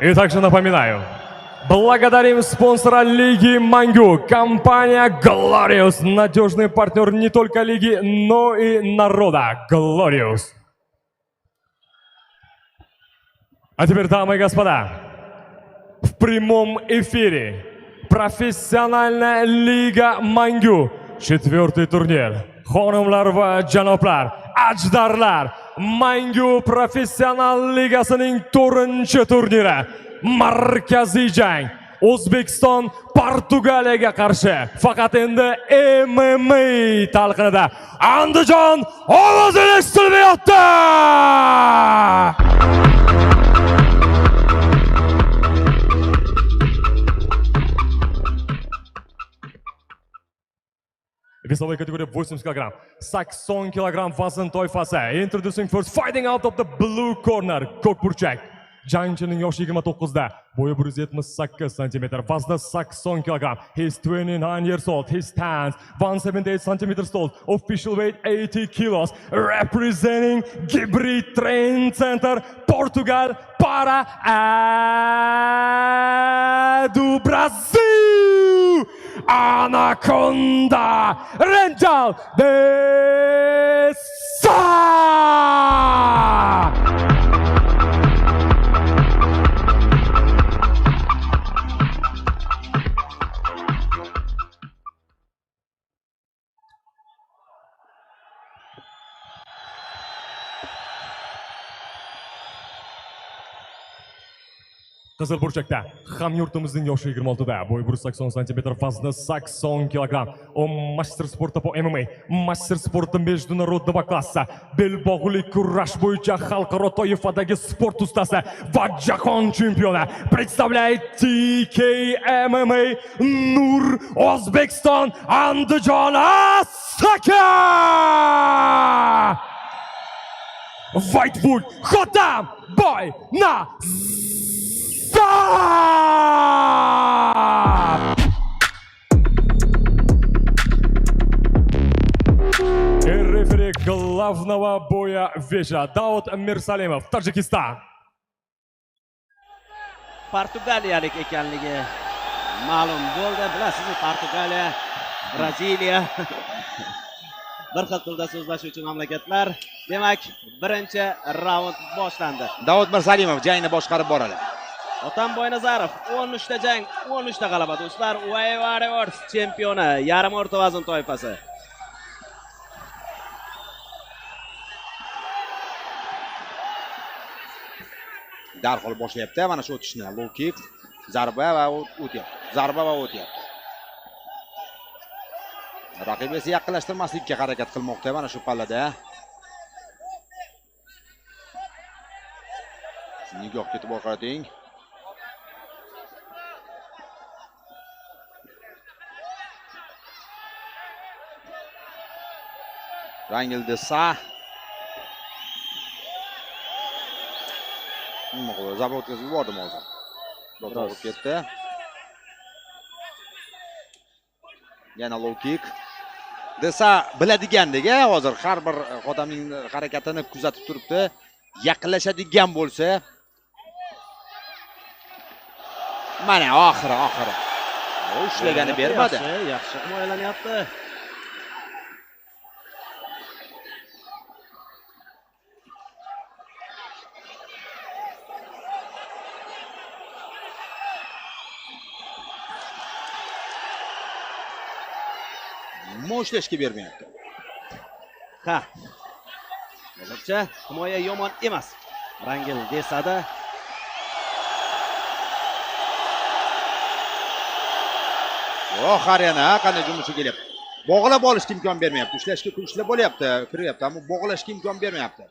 Итак же напоминаю. Благодарим спонсора Лиги Мангу, компания Glorious, надежный партнер не только Лиги, но и народа. Glorious. А теперь, дамы и господа, в прямом эфире профессиональная Лига Мангу, 4-й турнир. Xonimlar va janoblar, ajdarlar, Mangu Professional Ligasining 4-chi turniri. Markaziy jang. O'zbekiston Portugaliyaga qarshi. Faqat endi MMA talqinida. Andijon ovozi eshitilyapti. Весовая категория 80 кг, 80 kg vazn toifasi. Introducing first, fighting out of the blue corner, ko'k burchak. Jangchining yoshi 29da, bo'yi 178 cm, vazni 80 kg. He's 29 years old. He stands 178 cm tall. Official weight 80 kilos. Representing Gibri Training Center, Portugal, para do Brasil. Anaconda Rangel Dessa! Qizil burchakda hamyurtimizning yoshi 26da, bo'yi 180 cm, vazni 80 kg. Он мастер спорта по ММА, мастер спорта международного класса, belbog'lik kurash bo'yicha xalqaro toifadagi sport ustasi va jahon chempioni. Представляет TKMMA Nur O'zbekiston Andijon Asaka! Whitewood Xotam Boy na Рефери главного боя вечера Давуд Mirsalimov, Tojikiston. Portugaliyalik ekanligi ma'lum bo'ldi. Bilasizmi, Portugaliya, Braziliya bir xil tilda so'zlashuvchi mamlakatlar. Demak, birinchi raund boshlandi. Davud Mirsalimov jangni boshqarib boradi. Otam Boynazarov 13 ta jang, 13 ta g'alaba do'stlar. Way Warriors chempioni, yarim o'rta vazn toifasi. Darhol boshlayapti mana shu o'tishni. Low kick, zarba va o'tyapti. Zarba va o'tyapti. Raqib esa yaqinlashtirmaslikka harakat qilmoqda mana shu pallada. Nigoh ketib boqating. Rangel Dessa. Zarba o'tkazib yubordim hozir. To'g'ri ketdi. Yana low kick. Dessa biladigandek, hozir har bir odamning harakatini kuzatib turibdi. Yaqinlashadigan bo'lsa, mana oxiri. O ishlagani bermadi. Yaxshi himoyalanyapti. Mo'shlashga bermayapti. Ha. Hozircha himoya yomon emas. Rangel Dessada. Har yana qanday jumushi kelyapti. Bog'lab olishga imkon bermayapti. Ushlashga kurishlar bo'lyapti, kiryapti, ammo bog'lashga imkon bermayapti.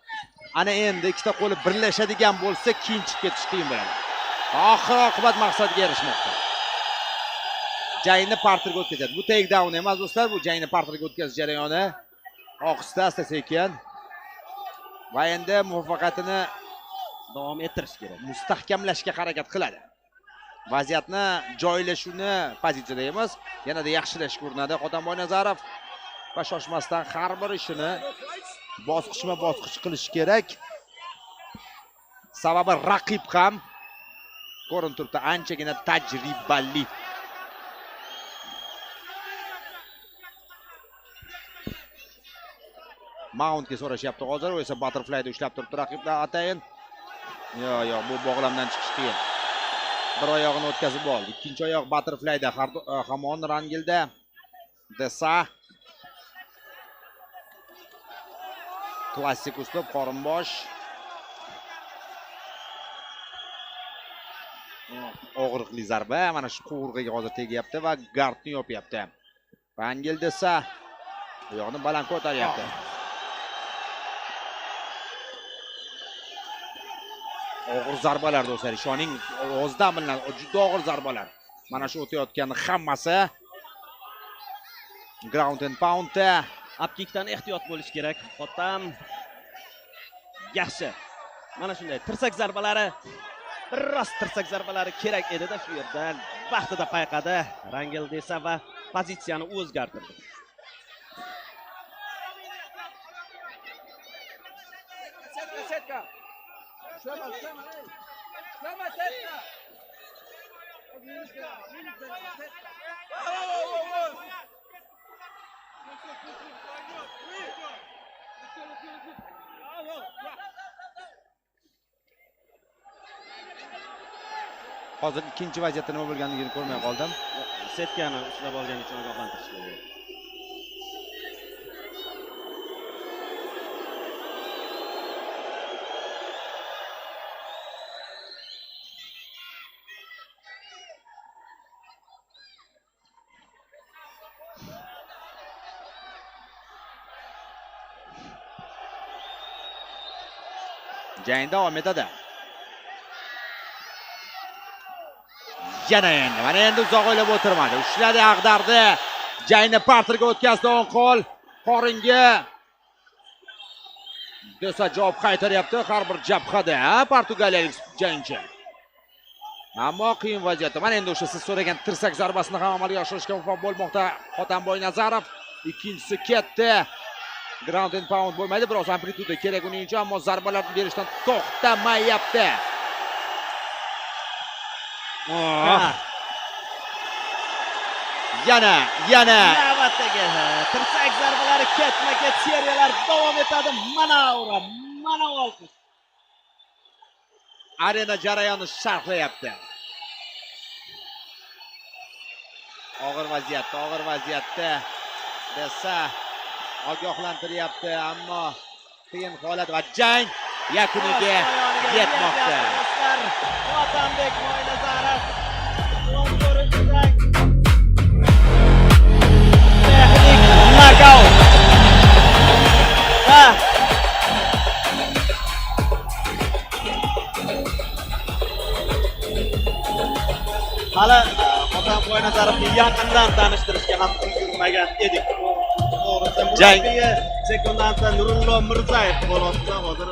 Ana endi ikkita qo'li birlashadigan bo'lsa, keyin chiqib ketish qiyin bo'ladi. Oxir oqibat maqsadga erishmoqda. Jangni parterga o'tkazadi. Bu takedown emas do'stlar, bu jangni parterga o'tkazish jarayoni. Ohista, asta-sekin va endi muvaffaqiyatini davom ettirish kerak. Mustahkamlashga harakat qiladi. Vaziyatni joylashuvni pozitsiyada emas, yanada yaxshilashga urinadi Xotam Boynazarov va shoshmasdan har bir ishini bosqichma-bosqich qilish kerak. Sababi raqib ham ko'rinib turibdi, anchagina tajribali. Mountga so'rashyapti hozir, u esa butterflyda ushlab turibdi raqiblar atayin. Yo'q, bu bog'lamdan chiqish qiyin. Bir oyog'ini o'tkazib oldi. Ikkinchi oyoq butterflyda, hamon Rangilda. Desa. Klassik uslub qorinbosh. Og'riqli zarba mana shu quvurg'iga hozir tegyapti va gardni yopyapti. Rangil desa, oyoqni baland ko'taryapti. Og'ir zarbalar do'stlar, ishoning ovozdan bilinadi, juda og'ir zarbalar. Mana shu o'tayotgan hammasi ground and poundda. Apkikdan ehtiyot bo'lish kerak. Xotam yaxshi. Mana shunday tirsak zarbalari, biroz tirsak zarbalari kerak edi-da shu yerdan. Vaqtida payqadi Rangil desa va pozitsiyani o'zgartirdi. Hozir ikkinchi vaziyatda nima bo'lganligini ko'rmay qoldim. Setkani ushlab olgani uchun ogohlantirish kerak. Jang davom etadi. Yana endi, mana endi uzoq o'ylab o'tirmadi. Ushladi, ag'dardi. Jangni parterga o'tkazdi o'ng qo'l. Qoringa. Desa javob qaytaryapti har bir jabhada, portugaliyalik jangchi. Ammo qiyin vaziyatda. Mana endi o'sha siz so'ragan tirsak zarbasini ham amalga oshirishga muvaffaq bo'lmoqda Xotamboy Nazarov. Ikkinchisi ketdi. Ground and pound bo'lmaydi, biroz amplituda kerak uning uchun, ammo zarbalarni berishdan to'xtamayapti. Yana Navbatdagi tirsak zarbalari ketma-ket seriyalar davom etadi. Mana olqish. Arena jarayonni sharhlayapti. Og'ir vaziyatda desa ogohlantiryapti, ammo qiyin holat va jang yakuniga yetmoqda. Otambek Mo'ynazarov 14-rang texnik nokaut. Hali Otam Mo'ynazarovni yaqindan tanishtirishga ham ulgurmagan edik. To'g'risi, sekundantda Nurullo Mirzayev bo'lyapti. Hozir